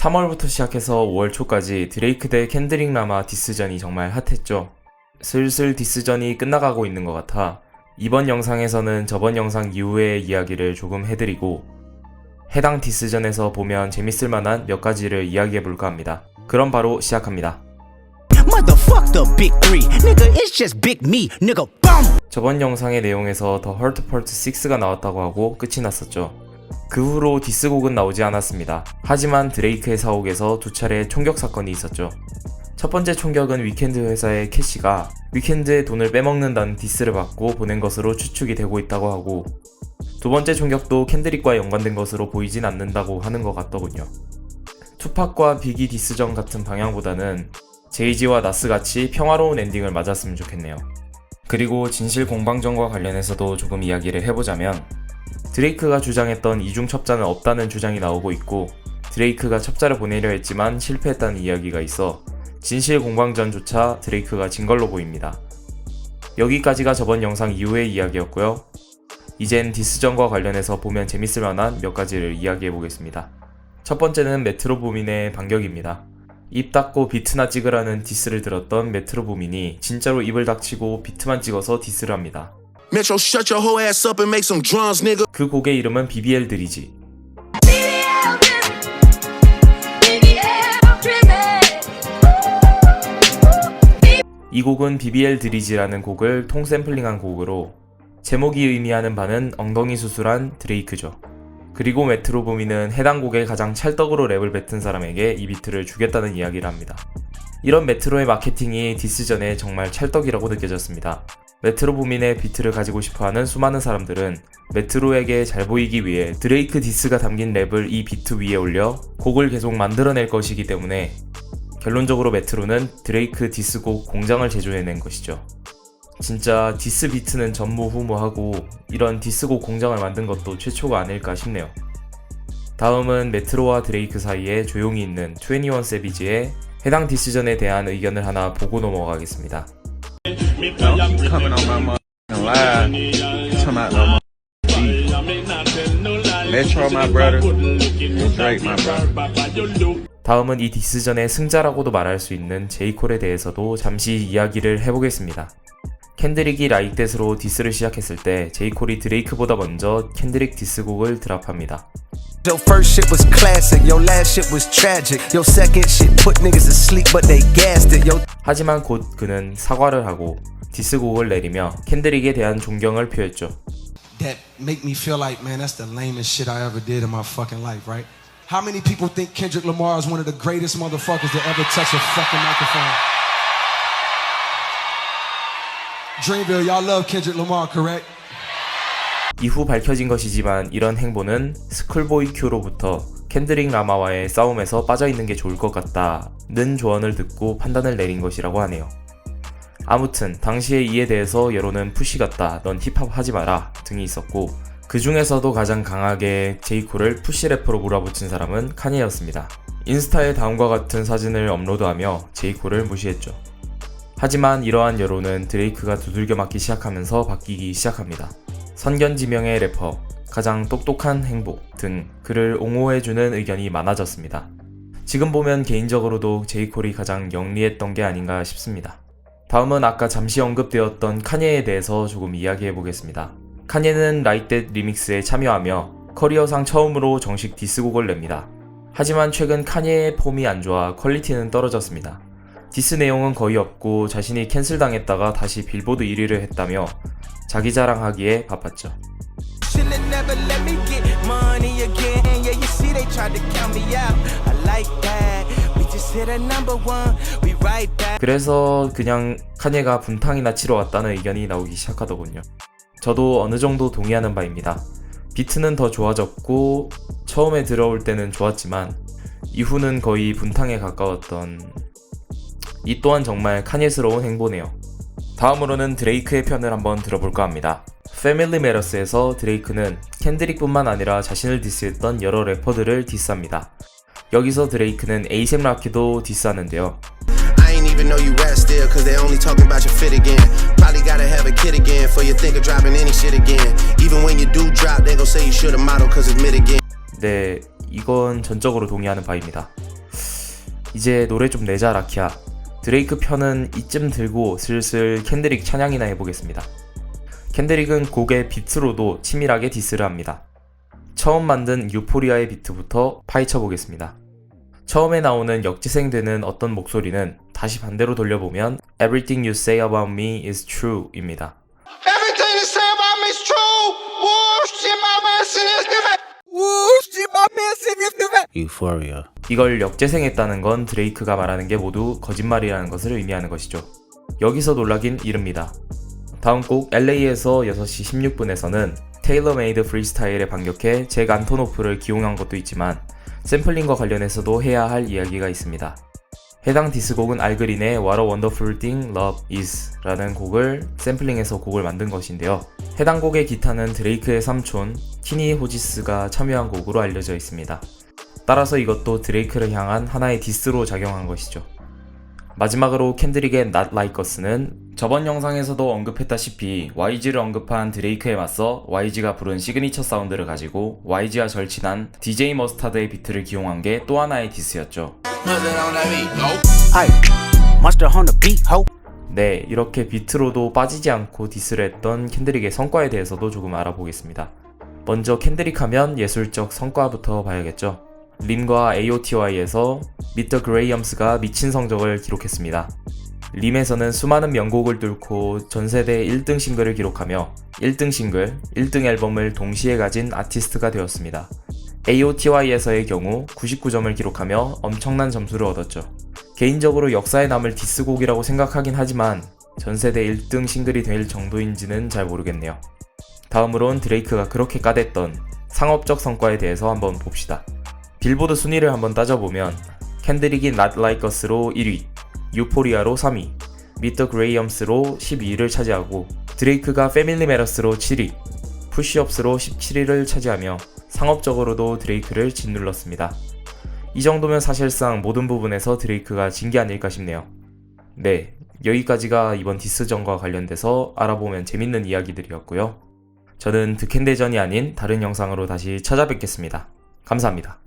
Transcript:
3월부터 시작해서 5월 초까지 드레이크 대 켄드릭 라마 디스전이 정말 핫했죠. 슬슬 디스전이 끝나가고 있는 것 같아 이번 영상에서는 저번 영상 이후의 이야기를 조금 해드리고 해당 디스전에서 보면 재밌을 만한 몇 가지를 이야기해볼까 합니다. 그럼 바로 시작합니다. 저번 영상의 내용에서 더 헐트 파트 6가 나왔다고 하고 끝이 났었죠. 그 후로 디스곡은 나오지 않았습니다. 하지만 드레이크의 사옥에서 두 차례 총격 사건이 있었죠. 첫 번째 총격은 위켄드 회사의 캐시가 위켄드의 돈을 빼먹는다는 디스를 받고 보낸 것으로 추측이 되고 있다고 하고, 두 번째 총격도 켄드릭과 연관된 것으로 보이진 않는다고 하는 것 같더군요. 투팍과 비기 디스전 같은 방향보다는 제이지와 나스같이 평화로운 엔딩을 맞았으면 좋겠네요. 그리고 진실 공방전과 관련해서도 조금 이야기를 해보자면, 드레이크가 주장했던 이중 첩자는 없다는 주장이 나오고 있고, 드레이크가 첩자를 보내려 했지만 실패했다는 이야기가 있어 진실 공방전조차 드레이크가 진 걸로 보입니다. 여기까지가 저번 영상 이후의 이야기였고요. 이젠 디스전과 관련해서 보면 재밌을 만한 몇 가지를 이야기해보겠습니다. 첫 번째는 메트로 부민의 반격입니다. 입 닫고 비트나 찍으라는 디스를 들었던 메트로 부민이 진짜로 입을 닥치고 비트만 찍어서 디스를 합니다. Metro, shut your whole ass up and make some drums, nigga. 그 곡의 이름은 BBL 드리지. 이 곡은 BBL 드리지라는 곡을 통샘플링한 곡으로 제목이 의미하는 바는 엉덩이 수술한 드레이크죠. 그리고 메트로 부민은 해당 곡에 가장 찰떡으로 랩을 뱉은 사람에게 이 비트를 주겠다는 이야기를 합니다. 이런 메트로의 마케팅이 디스전에 정말 찰떡이라고 느껴졌습니다. 메트로 부민의 비트를 가지고 싶어하는 수많은 사람들은 메트로에게 잘 보이기 위해 드레이크 디스가 담긴 랩을 이 비트 위에 올려 곡을 계속 만들어낼 것이기 때문에 결론적으로 메트로는 드레이크 디스곡 공장을 제조해낸 것이죠. 진짜 디스 비트는 전무후무하고 이런 디스곡 공장을 만든 것도 최초가 아닐까 싶네요. 다음은 메트로와 드레이크 사이에 조용히 있는 21 세비지의 해당 디스전에 대한 의견을 하나 보고 넘어가겠습니다. 다음은 이 디스전의 승자라고도 말할 수 있는 제이콜에 대해서도 잠시 이야기를 해보겠습니다. 켄드릭이 라이댓으로 디스를 시작했을 때 제이콜이 드레이크보다 먼저 켄드릭 디스곡을 드랍합니다. Your first shit was classic, your last shit was tragic. Your second shit put niggas to sleep but they gassed it. 하지만 곧 그는 사과를 하고 디스곡을 내리며 켄드릭에 대한 존경을 표했죠. That make me feel like, man, that's the lamest shit I ever did in my fucking life, right? How many people think Kendrick Lamar is one of the greatest motherfuckers to ever touch a fucking microphone? Dreamville, y'all love Kendrick Lamar, correct? 이후 밝혀진 것이지만 이런 행보는 스쿨보이 Q로부터 켄드릭 라마와의 싸움에서 빠져있는 게 좋을 것 같다는 조언을 듣고 판단을 내린 것이라고 하네요. 아무튼 당시에 이에 대해서 여론은 푸시 같다, 넌 힙합 하지 마라 등이 있었고, 그 중에서도 가장 강하게 제이콜을 푸시 래퍼로 몰아붙인 사람은 카니에였습니다. 인스타에 다음과 같은 사진을 업로드하며 제이콜을 무시했죠. 하지만 이러한 여론은 드레이크가 두들겨 맞기 시작하면서 바뀌기 시작합니다. 선견지명의 래퍼, 가장 똑똑한 행보 등 그를 옹호해주는 의견이 많아졌습니다. 지금 보면 개인적으로도 제이콜이 가장 영리했던 게 아닌가 싶습니다. 다음은 아까 잠시 언급되었던 카니에에 대해서 조금 이야기해보겠습니다. 카니에는 라이댓 리믹스에 참여하며 커리어상 처음으로 정식 디스곡을 냅니다. 하지만 최근 카니에의 폼이 안 좋아 퀄리티는 떨어졌습니다. 디스 내용은 거의 없고 자신이 캔슬당했다가 다시 빌보드 1위를 했다며 자기 자랑하기에 바빴죠. 그래서 그냥 카니에가 분탕이나 치러 왔다는 의견이 나오기 시작하더군요. 저도 어느 정도 동의하는 바입니다. 비트는 더 좋아졌고 처음에 들어올 때는 좋았지만 이후는 거의 분탕에 가까웠던, 이 또한 정말 카니에스러운 행보네요. 다음으로는 드레이크의 편을 한번 들어볼까 합니다. 패밀리 메러스에서 드레이크는 켄드릭뿐만 아니라 자신을 디스했던 여러 래퍼들을 디스합니다. 여기서 드레이크는 에이셈 라키도 디스하는데요. even know you rap still, cause they only talking about your fit again. Probably gotta have a kid again, for you think of dropping any shit again. Even when you do drop, they gon' say you should've modeled cause it's mid again. 네, 이건 전적으로 동의하는 바입니다. 이제 노래 좀 내자 라키야. 드레이크 편은 이쯤 들고 슬슬 켄드릭 찬양이나 해보겠습니다. 켄드릭은 곡의 비트로도 치밀하게 디스를 합니다. 처음 만든 유포리아의 비트부터 파헤쳐 보겠습니다. 처음에 나오는 역지생되는 어떤 목소리는 다시 반대로 돌려보면 Everything you say about me is true 입니다. Everything you say about me is true. Woo, shit, my man, serious. Euphoria. 이걸 역재생했다는 건 드레이크가 말하는 게 모두 거짓말이라는 것을 의미하는 것이죠. 여기서 놀라긴 이릅니다. 다음 곡 LA에서 6시 16분에서는 테일러메이드 프리스타일에 반격해 잭 안토노프를 기용한 것도 있지만 샘플링과 관련해서도 해야 할 이야기가 있습니다. 해당 디스곡은 알그린의 What a Wonderful Thing Love Is 라는 곡을 샘플링해서 곡을 만든 것인데요. 해당 곡의 기타는 드레이크의 삼촌 키니 호지스가 참여한 곡으로 알려져 있습니다. 따라서 이것도 드레이크를 향한 하나의 디스로 작용한 것이죠. 마지막으로 켄드릭의 Not Like Us는 저번 영상에서도 언급했다시피 YG를 언급한 드레이크에 맞서 YG가 부른 시그니처 사운드를 가지고 YG와 절친한 DJ 머스타드의 비트를 기용한 게 또 하나의 디스였죠. Aye, monster on the beat, ho. 네, 이렇게 비트로도 빠지지 않고 디스를 했던 켄드릭의 성과에 대해서도 조금 알아보겠습니다. 먼저 켄드릭 하면 예술적 성과부터 봐야겠죠. 림과 AOTY에서 미터 그레이엄스가 미친 성적을 기록했습니다. 림에서는 수많은 명곡을 뚫고 전세대 1등 싱글을 기록하며 1등 싱글, 1등 앨범을 동시에 가진 아티스트가 되었습니다. AOTY에서의 경우 99점을 기록하며 엄청난 점수를 얻었죠. 개인적으로 역사에 남을 디스곡이라고 생각하긴 하지만 전세대 1등 싱글이 될 정도인지는 잘 모르겠네요. 다음으론 드레이크가 그렇게 까댔던 상업적 성과에 대해서 한번 봅시다. 빌보드 순위를 한번 따져보면 켄드릭이 Not Like Us로 1위, 유포리아로 3위, 미터 그레이엄스로 12위를 차지하고 드레이크가 패밀리 메러스로 7위, 푸시업스로 17위를 차지하며 상업적으로도 드레이크를 짓눌렀습니다. 이 정도면 사실상 모든 부분에서 드레이크가 진 게 아닐까 싶네요. 네, 여기까지가 이번 디스전과 관련돼서 알아보면 재밌는 이야기들이었고요. 저는 득캔대전이 아닌 다른 영상으로 다시 찾아뵙겠습니다. 감사합니다.